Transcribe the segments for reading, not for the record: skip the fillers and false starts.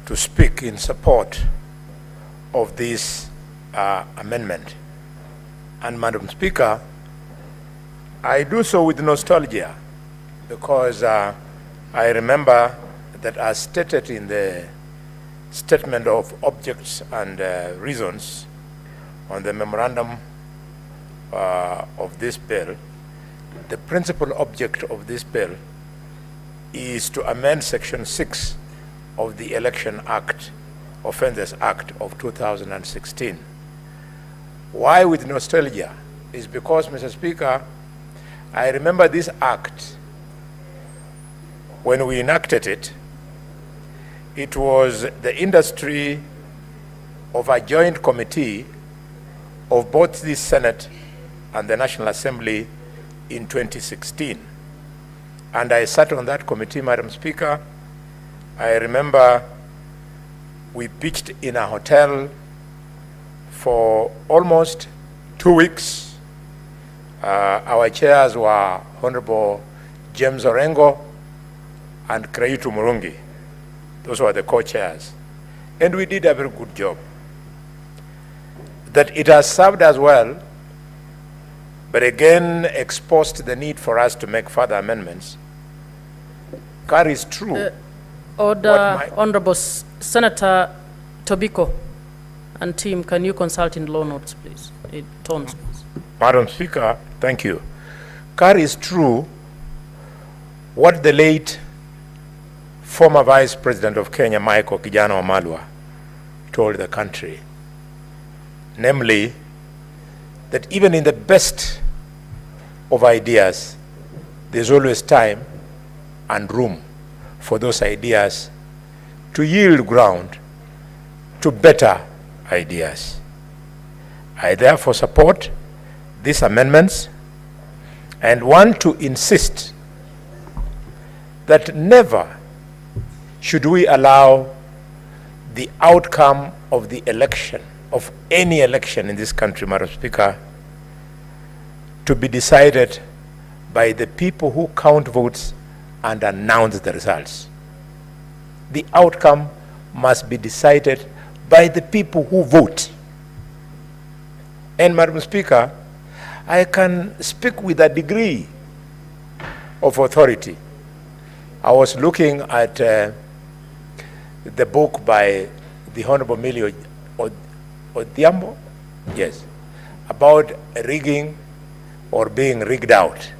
to speak in support of this amendment. And Madam Speaker, I do so with nostalgia because I remember that as stated in the statement of objects and reasons on the memorandum of this bill, the principal object of this bill is to amend Section 6 of the Election Act, Offences Act of 2016. Why with nostalgia? Is because, Mr. Speaker, I remember this act, when we enacted it, it was the industry of a joint committee of both the Senate and the National Assembly in 2016. And I sat on that committee, Madam Speaker. I remember we pitched in a hotel for almost 2 weeks. Our chairs were Honorable James Orengo and Kraitu Murungi. Those were the co-chairs. And we did a very good job. That it has served us well, but again exposed the need for us to make further amendments. Carries true. Order, Honorable Senator Tobiko and team, can you consult in law notes, please? Tones. Madam Speaker, thank you. Carries true what the late former Vice President of Kenya, Michael Kijana Wamalwa, told the country, namely that even in the best of ideas, there's always time and room for those ideas to yield ground to better ideas. I therefore support these amendments and want to insist that never should we allow the outcome of the election, of any election in this country, Madam Speaker, to be decided by the people who count votes and announce the results. The outcome must be decided by the people who vote. And Madam Speaker, I can speak with a degree of authority. I was looking at the book by the Honorable Millie Odhiambo, yes, about rigging or being rigged out.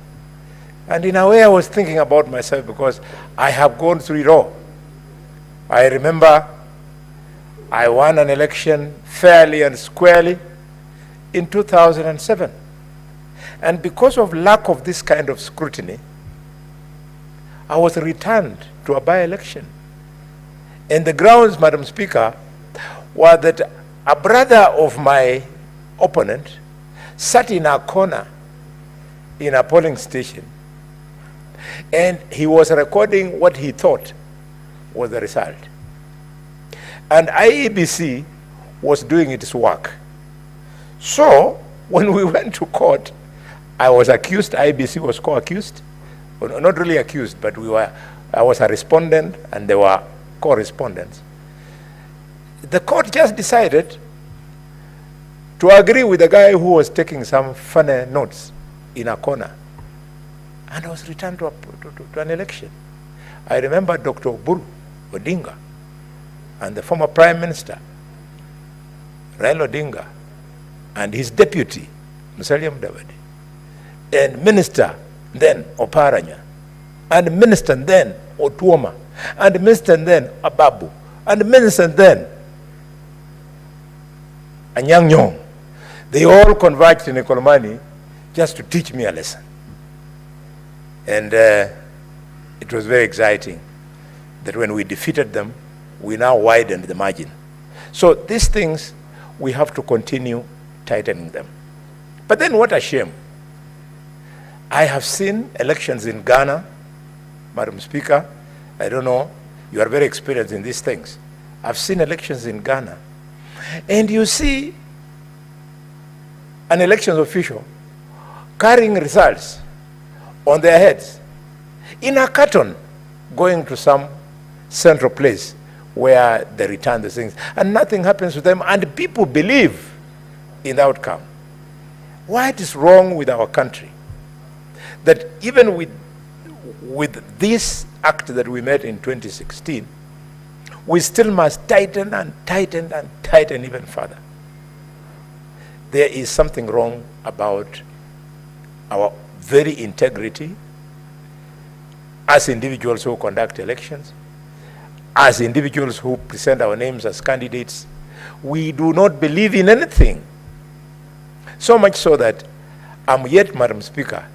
And in a way I was thinking about myself because I have gone through it all. I remember I won an election fairly and squarely in 2007. And because of lack of this kind of scrutiny, I was returned to a by-election. And the grounds, Madam Speaker, were that a brother of my opponent sat in a corner in a polling station and he was recording what he thought was the result. And IEBC was doing its work. So when we went to court, I was accused, IEBC was co-accused, well, not really accused, but I was a respondent and they were co-respondents. The court just decided to agree with the guy who was taking some funny notes in a corner. And I was returned to an election. I remember Dr. Odinga and the former Prime Minister, Raila Odinga, and his deputy, Musalia Mudavadi, and Minister then Oparanya, and Minister then Otuoma, and Minister then AJAABU, and Minister then Anyang' Nyong'o. They all converged in Ekolomani just to teach me a lesson. And it was very exciting that when we defeated them, we now widened the margin. So these things, we have to continue tightening them. But then what a shame. I have seen elections in Ghana, Madam Speaker. I don't know, you are very experienced in these things. I've seen elections in Ghana. And you see an elections official carrying results on their heads in a carton going to some central place where they return the things, and nothing happens to them, and people believe in the outcome. What is wrong with our country? That even with this act that we made in 2016, we still must tighten and tighten and tighten even further. There is something wrong about our very integrity as individuals who conduct elections, as individuals who present our names as candidates. We do not believe in anything. So much so that I'm yet, Madam Speaker,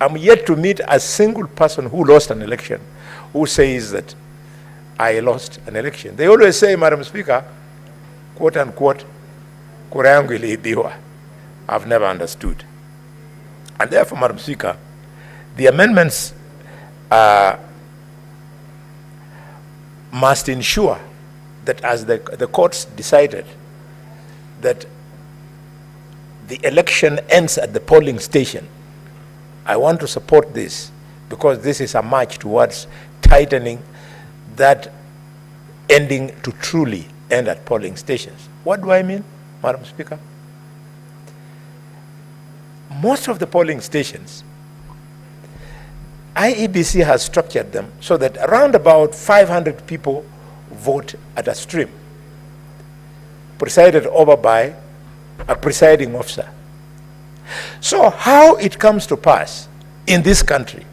I'm yet to meet a single person who lost an election who says that I lost an election. They always say, Madam Speaker, quote unquote, kura yangu iliibiwa. I've never understood. And therefore, Madam Speaker, the amendments must ensure that as the courts decided that the election ends at the polling station, I want to support this because this is a march towards tightening that ending to truly end at polling stations. What do I mean, Madam Speaker? Most of the polling stations, IEBC has structured them so that around about 500 people vote at a stream, presided over by a presiding officer. So how it comes to pass in this country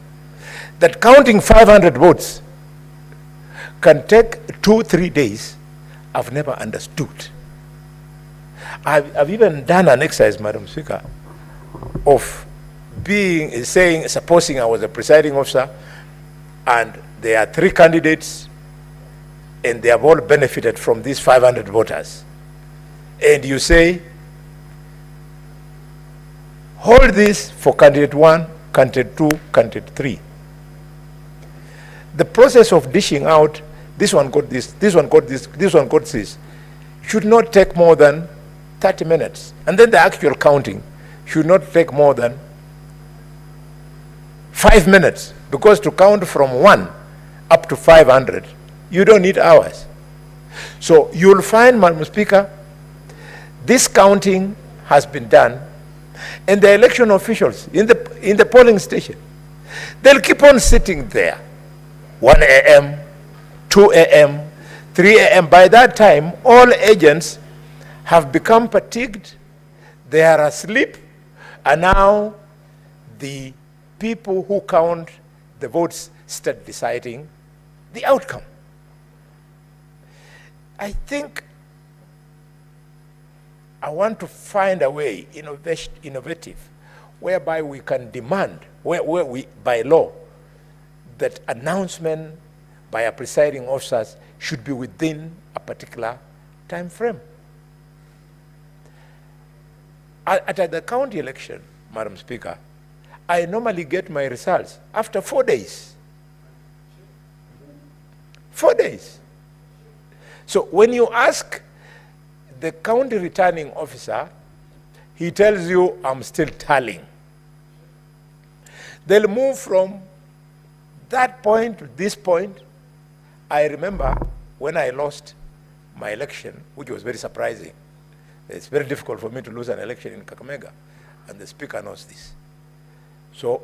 that counting 500 votes can take 2-3 days, I've never understood. I've even done an exercise, Madam Speaker, of supposing I was a presiding officer and there are 3 candidates and they have all benefited from these 500 voters. And you say, hold this for candidate 1, candidate 2, candidate 3. The process of dishing out, this one got this, this one got this, this one got this, should not take more than 30 minutes. And then the actual counting should not take more than 5 minutes, because to count from 1 up to 500, you don't need hours. So you'll find, Madam Speaker, this counting has been done, and the election officials in the polling station, they'll keep on sitting there, 1 a.m., 2 a.m., 3 a.m. By that time, all agents have become fatigued, they are asleep, and now the people who count the votes start deciding the outcome. I think I want to find a way, innovative, whereby we can demand, where we, by law, that announcement by a presiding officers should be within a particular time frame. At the county election, Madam Speaker, I normally get my results after 4 days. 4 days. So when you ask the county returning officer, he tells you, I'm still tallying. They'll move from that point to this point. I remember when I lost my election, which was very surprising. It's very difficult for me to lose an election in Kakamega, and the speaker knows this. So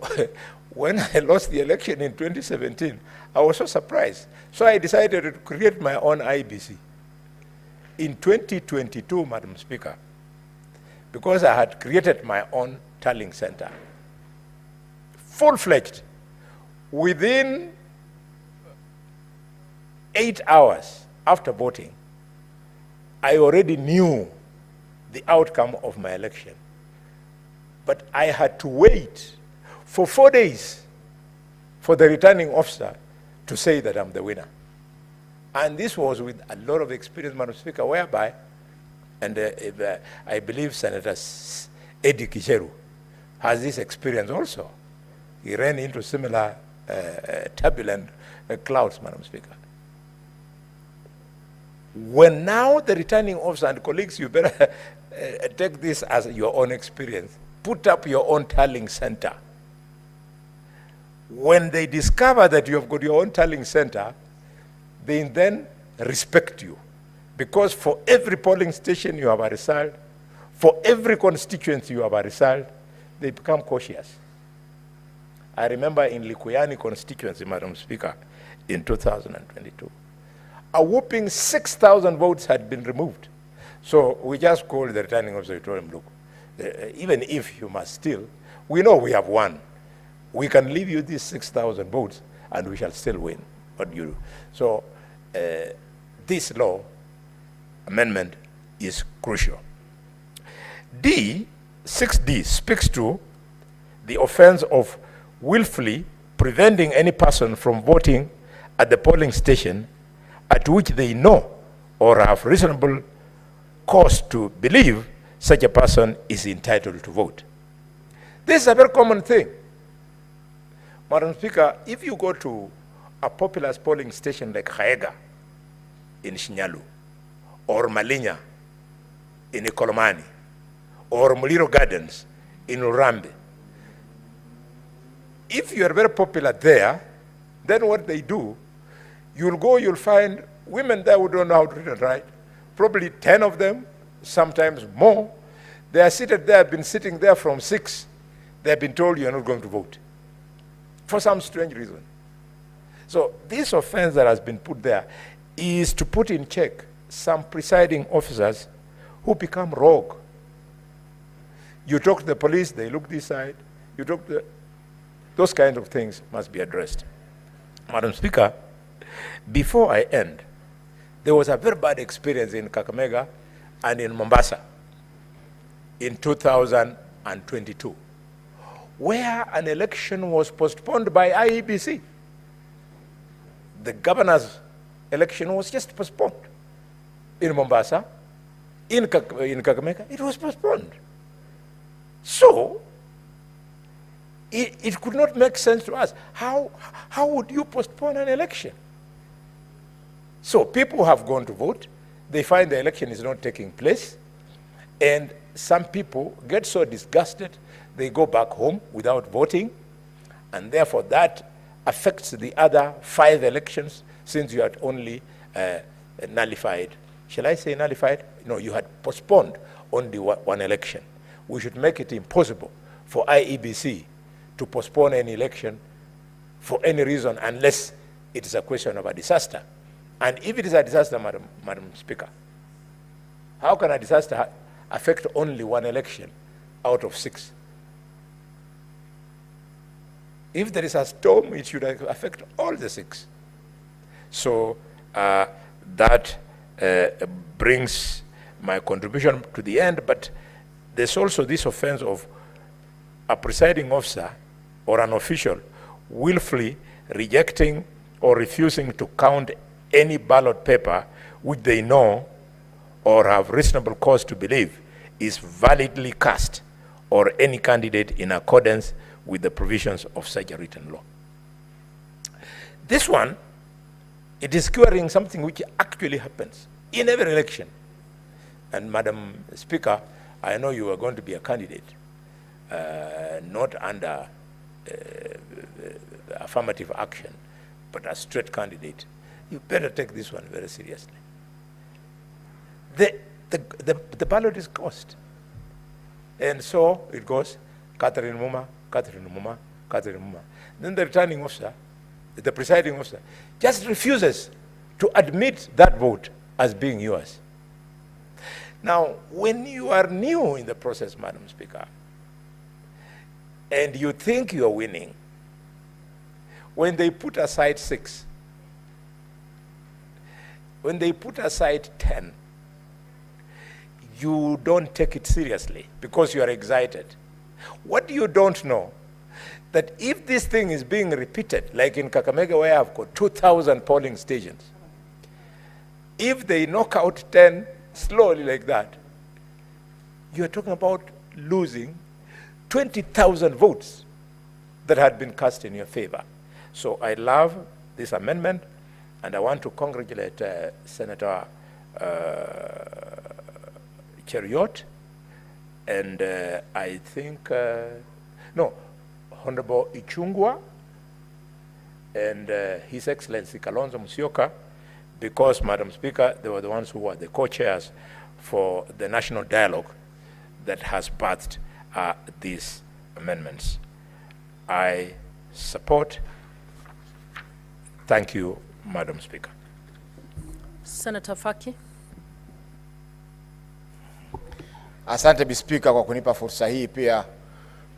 when I lost the election in 2017, I was so surprised. So I decided to create my own IBC. In 2022, Madam Speaker, because I had created my own tallying center, full-fledged, within 8 hours after voting, I already knew the outcome of my election. But I had to wait for 4 days for the returning officer to say that I'm the winner. And this was with a lot of experience, Madam Speaker, whereby, and I believe Senator Eddie Kicheru has this experience also. He ran into similar turbulent clouds, Madam Speaker. When now the returning officer and colleagues, you better take this as your own experience. Put up your own tallying center. When they discover that you have got your own tallying center, they then respect you. Because for every polling station you have a result, for every constituency you have a result, they become cautious. I remember in Likuyani constituency, Madam Speaker, in 2022, a whopping 6,000 votes had been removed. So we just called the returning officer, told him, look, even if you must steal, we know we have won. We can leave you these 6,000 votes and we shall still win. What do you do? So this law amendment is crucial. 6D speaks to the offense of willfully preventing any person from voting at the polling station at which they know or have reasonable cause to believe such a person is entitled to vote. This is a very common thing. Madam Speaker, if you go to a popular polling station like Khaega in Shinyalu, or Malinya in Ikolomani, or Muliro Gardens in Urambe, if you are very popular there, then what they do, you'll go, you'll find women there who don't know how to read and write, probably 10 of them, sometimes more. They are seated there, have been sitting there from 6. They have been told you are not going to vote for some strange reason. So this offense that has been put there is to put in check some presiding officers who become rogue. You talk to the police, they look this side. You talk to those kind of things must be addressed. Madam Speaker, before I end, there was a very bad experience in Kakamega and in Mombasa in 2022, where an election was postponed by IEBC. The governor's election was just postponed. In Mombasa, in Kakamega, it was postponed. So, it could not make sense to us. How would you postpone an election? So people have gone to vote. They find the election is not taking place. And some people get so disgusted, they go back home without voting. And therefore that affects the other 5 elections, since you had only nullified. Shall I say nullified? No, you had postponed only one election. We should make it impossible for IEBC to postpone any election for any reason unless it is a question of a disaster. And if it is a disaster, Madam Speaker, how can a disaster affect only one election out of 6? If there is a storm, it should affect all the 6. So that brings my contribution to the end, but there's also this offense of a presiding officer or an official willfully rejecting or refusing to count any ballot paper which they know or have reasonable cause to believe is validly cast, or any candidate in accordance with the provisions of such a written law. This one, it is curing something which actually happens in every election. And Madam Speaker, I know you are going to be a candidate, not under affirmative action, but a straight candidate. You better take this one very seriously. The ballot is cost. And so it goes, Catherine Muma, Catherine Muma, Catherine Muma. Then the returning officer, the presiding officer, just refuses to admit that vote as being yours. Now, when you are new in the process, Madam Speaker, and you think you are winning, when they put aside 6, when they put aside 10, you don't take it seriously because you are excited. What you don't know, that if this thing is being repeated, like in Kakamega where I've got 2,000 polling stations, if they knock out 10 slowly like that, you're talking about losing 20,000 votes that had been cast in your favor. So I love this amendment, and I want to congratulate Senator Cheriot, and I think, Honorable Ichungwa, and His Excellency Kalonzo Musyoka, because, Madam Speaker, they were the ones who were the co-chairs for the national dialogue that has birthed these amendments. I support. Thank you, Madam Speaker. Senator Faki. Asante Bi Speaker kwa kunipa fursa hii pia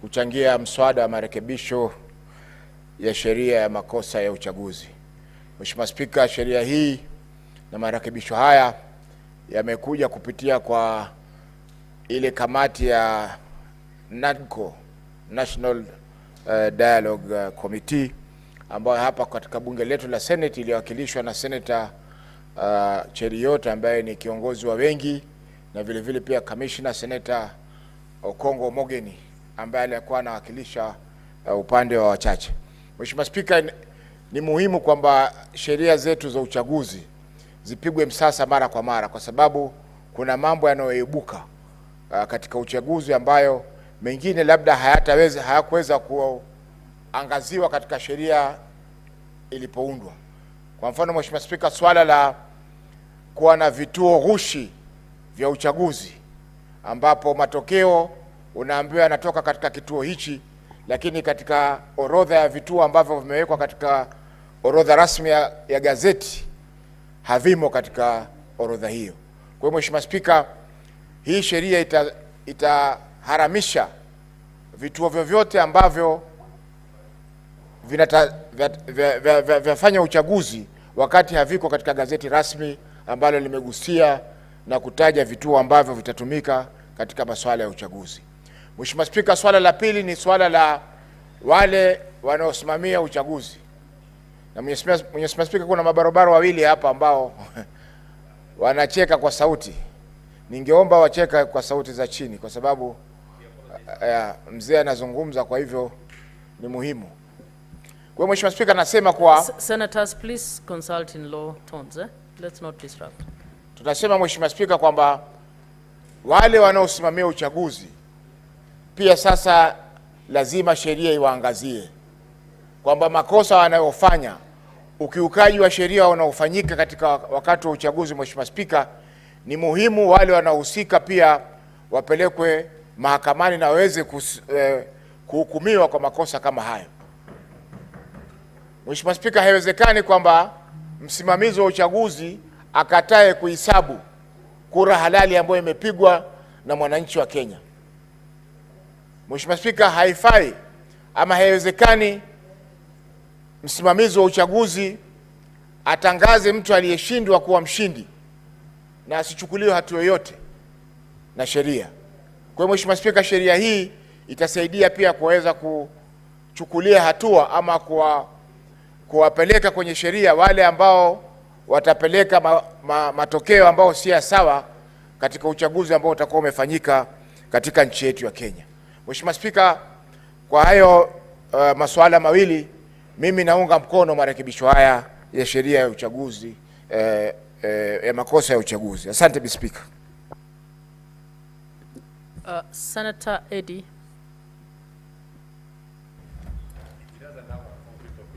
kuchangia mswada wa marekebisho ya sheria ya makosa ya uchaguzi. Mheshimiwa Speaker, sheria hii na marekebisho haya yamekuja kupitia kwa ile kamati ya NADCO, National Dialogue Committee, ambayo hapa katika bunge letu la Senate iliwakilishwa na Senator Cheriot ambaye ni kiongozi wa wengi, na vile vile pia Commissioner Senator Okongo Mogeni ambaye alikuwa anawakilisha upande wa wachache. Mheshimiwa Speaker, ni muhimu kwamba sheria zetu za uchaguzi zipigwe msasa mara kwa mara, kwa sababu kuna mambo yanayoibuka katika uchaguzi ambayo mengine labda hayakuweza kuangaziwa katika sheria ilipoundwa. Kwa mfano, Mheshimiwa Speaker, swala la kuwa na vituo ghushi vya uchaguzi ambapo matokeo unaambiwa yanatoka katika kituo hichi, lakini katika orodha ya vituo ambavyo vimewekwa katika orodha rasmi ya gazeti havimo katika orodha hiyo. Kwa hiyo Mheshimiwa Speaker, hii sheria itaharamisha vituo vyovyote ambavyo vinafanya uchaguzi wakati haviko katika gazeti rasmi ambalo limegusia na kutaja vituo ambavyo vitatumika katika masuala ya uchaguzi. Mheshimiwa Speaker, swala la pili ni swala la wale wanaosimamia uchaguzi. Na Mheshimiwa Speaker, kuna mabarobaro wawili hapa ambao wanacheka kwa sauti. Ningeomba wacheka kwa sauti za chini kwa sababu mzee anazungumza, kwa hivyo ni muhimu. Kwa hiyo Mheshimiwa Speaker, nasema kwa Senators, please consult in low tones, Let's not disrupt. Tunasema Mheshimiwa Speaker kwamba wale wanaosimamia uchaguzi pia sasa lazima sheria iwaangazie kwamba makosa wanayofanya, ukiukaji wa sheria unaofanyika katika wakati wa uchaguzi, Mheshimiwa Speaker, ni muhimu wale wanaohusika pia wapelekwe mahakamani na waweze kuhukumiwa kwa makosa kama hayo. Mheshimiwa Speaker, haiwezekani kwamba msimamizi wa uchaguzi akatae kuhesabu kura halali ambayo imepigwa na mwananchi wa Kenya. Mheshimiwa Speaker, haifai ama haiwezekani msimamizi wa uchaguzi atangaze mtu aliyeshindwa kuwa mshindi na asichukuliwe hatua yoyote na sheria. Kwa hiyo Mheshimiwa Speaker, sheria hii itasaidia pia kuweza kuchukulia hatua ama kuwapeleka kwenye sheria wale ambao watapeleka matokeo ambao si sawa katika uchaguzi ambao utakuwa umefanyika katika nchi yetu ya Kenya. Mheshimiwa Speaker, kwa hayo masuala mawili mimi naunga mkono marekebisho haya ya sheria ya uchaguzi ya makosa ya uchaguzi. Asante Bi Speaker. Senator Eddie.